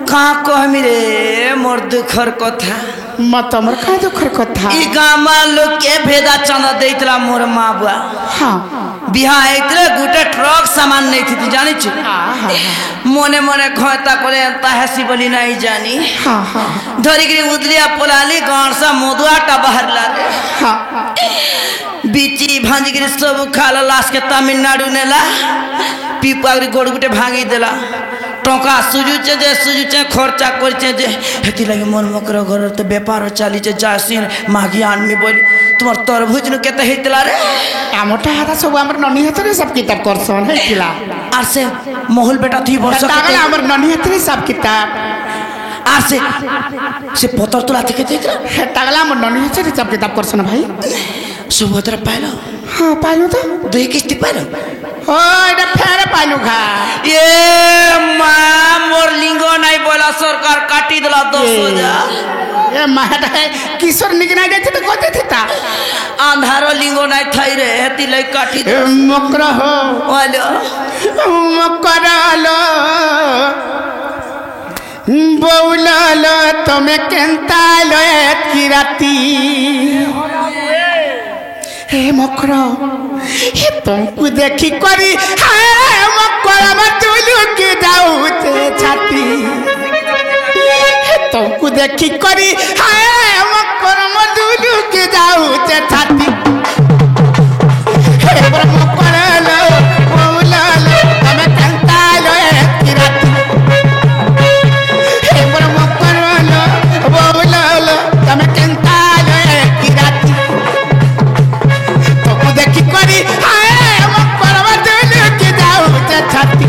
का कहमी रे मोर दुखर कथा मत हमर का दुखर कथा ई गामा लोग के भेदा चंदा देतला मोर माँ बुआ हाँ बिहा इतरे गुटे ट्रक सामान नहीं थी जानी छु मने मने खता करे ता हसी बोली नहीं जानी हाँ हाँ धरिगिरी उदलिया पोलाली गांसा मोदुआटा बाहर ला हाँ बीची भांजीगिरी सब खाला लाश के तमिलनाडु नेला पीपागरी गोड़ गुटे भांगी देला टंका सुजुचे खर्चा करछे जे हेती लगे मन मकर घर तो व्यापार चाली जे जासिन मागी आनमी बोली तुम्हार तरभुज न केते हेतला रे आमटा हाता सब हमर ननी हतरे सब किताब करसन हेतिला आर से मोहल बेटा थी वर्ष तागल हमर ननी हतरे सब किताब आर से पतर तुला थे केते तागल हमर ननी हतरे सब किताब करसन भाई सुभद्रा पाइलो हाँ पाइलो तो दुई किस्ती पाइलो ओ एटा फेरे पाइलो खा ये मां मोर लिंगो नहीं बोला सरकार काटी दिला 200,000 ए माटा किशोर निकना जाते तो कोते थिता अंधारो लिंगो नहीं थई रे हेती लई काटी ए मकरा हो वालो मकरालो बौलालो तमे केंता लो एतकी राती हे मकरा हे तुमको देखी करी हाय मकरा मत लुकी जाऊ ते छाती तुमको देखी करी हाय मकर मधुलू के जाऊ ते छाती हे मकर लो बोला लो तमे कंता लो की राती हे मकर लो बोला लो तमे कंता लो की राती तुमको देखी करी हाय मकर मधुलू के जाऊ ते छाती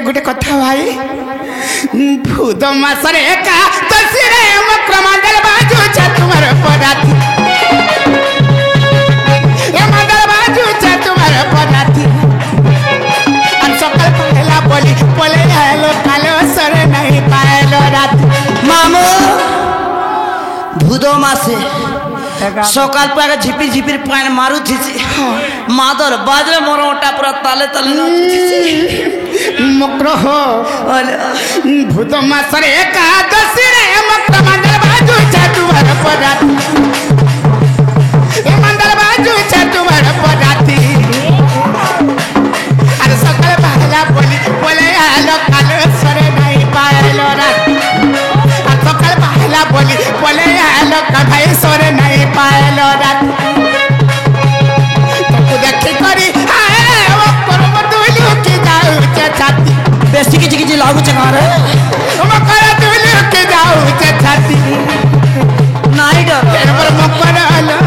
गोटे कथा भाई भूत मासरे का तसिरे मकर मंडल बाजू छ तुम्हारे पदाती ए मंडल बाजू छ तुम्हारे पदाती अन सकल पहला बोली बोले हेलो कालो सरे नहीं पाएलो रात मामू भूदो मासे सकाल पर झिपिर झिपिर पानी मारू थी मादर बाजरे मोरोटा पूरा ताले ताले मकर हो भूत मासरे का दसरे मकर मंडल बाजू छ तुम्हारे पदाती ए मंडल बाजू छ तुम्हारे पदाती अरे सकल पहला बोली बोले हेलो कालो सरे नहीं पाएलो रात सकल पहला बोली बोले हेलो कभाई सरे नहीं पाएलो रात तो देखी करी हाय वो करम दुलू की जाऊ छ छाती बेसी किछि लागू छ रे मकर दुलू की जाऊ छ छाती नहीं डर पर मकर लो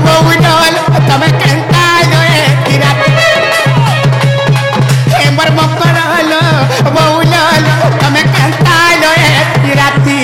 वो डोल तमे कंता लो की रात हेमर मकर लो वो लो तमे कंता लो की राती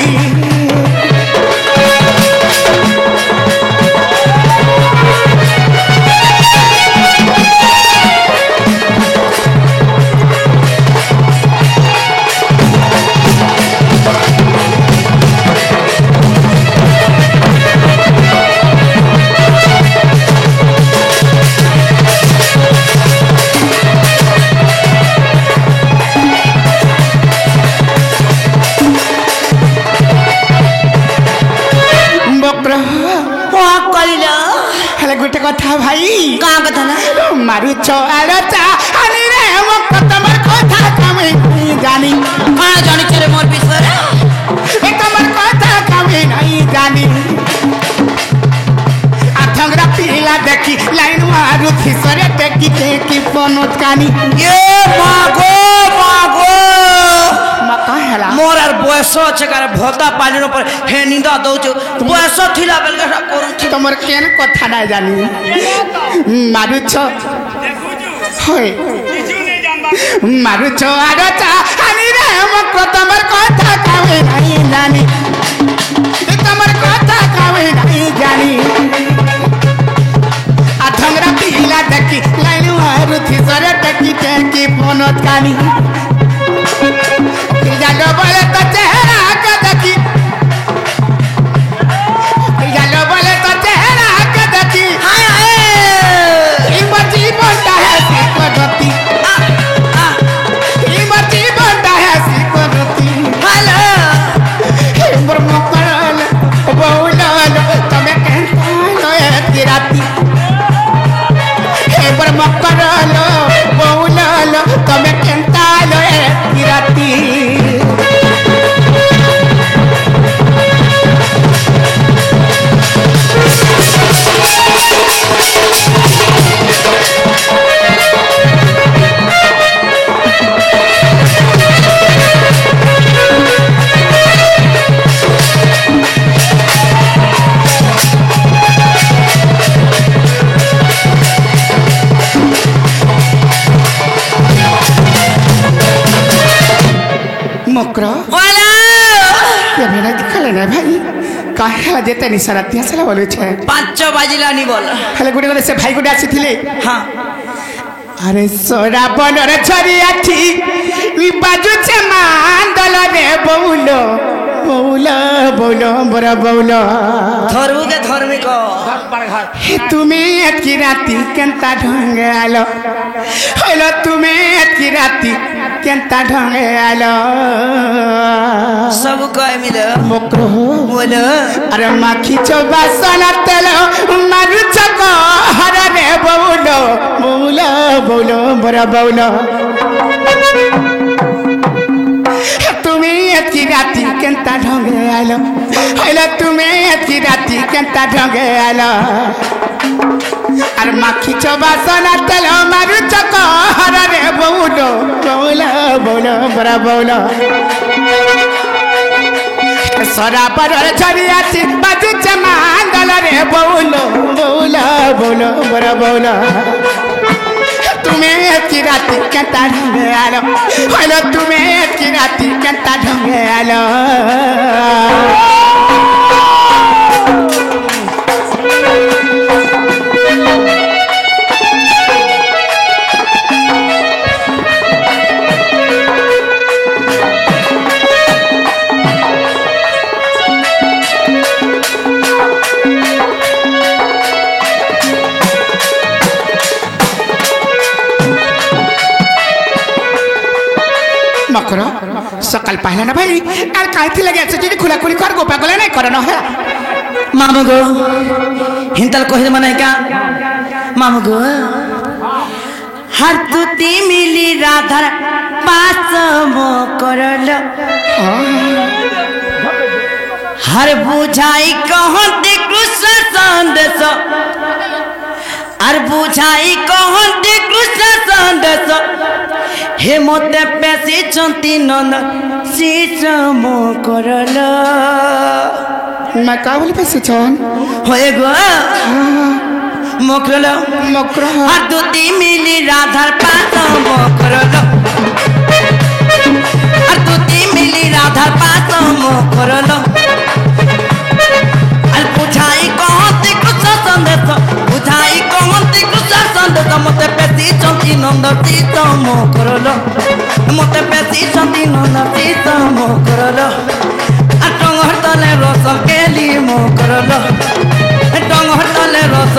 गोटे कथा भाई का कथा ना मारू छाड़ता हनी रे मक तमर कथा कमी जानी का जानी चले मोर विश्व रे तमर कथा कमी नहीं जानी आठंगरा पीला देखी लाइन मारू थी सरे टेकी পনত কানি এ মাগো মাগো মাকা হেলা মোর আর বয়স আছে কারে ভতা পানির উপর হে নিন্দা দউছো বয়স থিলা বেলকে করুছি তোমার কেন কথা না জানি মারুছ হয় মারুছ আর চাহানি রে মক্র তোমার কথা কাবে নাই জানি তোমার কথা কাবে নাই জানি আধংরা পিলা দেখি লাইলু আর থিসরে দেখি দেখি পনত কানি জানো বলে তো চেহারা কে দেখি জানো বলে তো চেহারা কে দেখি হায় হায় ইমর জীবনটা হাসি করতি ইমর জীবনটা হাসি করতি হ্যালো ইমর মকরল বউলল তুমি কেন এতি রাতি ইমর মকরল বউলল তুমি কেন এতি রাতি মকর হ্যালো মেরা দিখালে না ভাই কাহে যেতে নিসারাতি আসলে বলেছে 5 বাজিলানি বল হেলে গুড়ে গুড়ে সে ভাই গুড়ে আসিଥିଲେ হ্যাঁ আরে সোরা বনরে ছড়ি আছি বাজুছে মান্দল রে বউল বউল বউল বড় বউল ধরবুকে ধর্মিক হে তুমি এতকি রাতি কেনতা ঢঙ্গে আলো হইল তুমি এতকি রাতি কেনতা ঢঙ্গে আলো সব কয় মিলে মকর বলো আরে মাখি বাসন তেল মারুছ হরে রে বউল বউল বউল বড় বউল তুমি এতকি রাতি কেনতা ঢঙ্গে আলো হইল তুমি এতকি রাতি কেনতা ঢঙ্গে আলো আর মাখি বাসন তেল মারুছ হরে রে বউল বউল বউল বড় বউল সরা পরের ছড়ি আছি বাজুছে মান্দল রে বউল বউল বউল বড় বউল তুমি এতকি রাতি কেনতা ঢঙ্গে আলো হইল তুমি এতকি রাতি কেনতা ঢঙ্গে আলো মকর সকাল পাইলা না ভাই আর কাইতে লাগে আছে যদি খোলা খুলি কর গোপা গলে নাই করে না হয় মামু গো হিন্তাল কহিল মানে কা মামু গো হার তুতি মিলি রাধার পাস মো করল हर बुझाई कहते कृष्ण संदेश আর বুঝাই कहते कृष्ण संदेश हे मते पेशी चंती नंद शीश मो करल मैं का बोली पैसे चोन होए गो मोकरल मकर আর দুটি মিলি রাধার পাস মো করল আর দুটি মিলি রাধার পাস মো করল আর বুঝাই कहते कृष्ण संदेश बुझाई कहते कृष्ण संदेश मते पेशी चंती नंद शीश मो करल मते पेशी चंती नंद शीश मो करल আর টঙ্গর তলে রস কেলি মো করল টঙ্গর তলে রস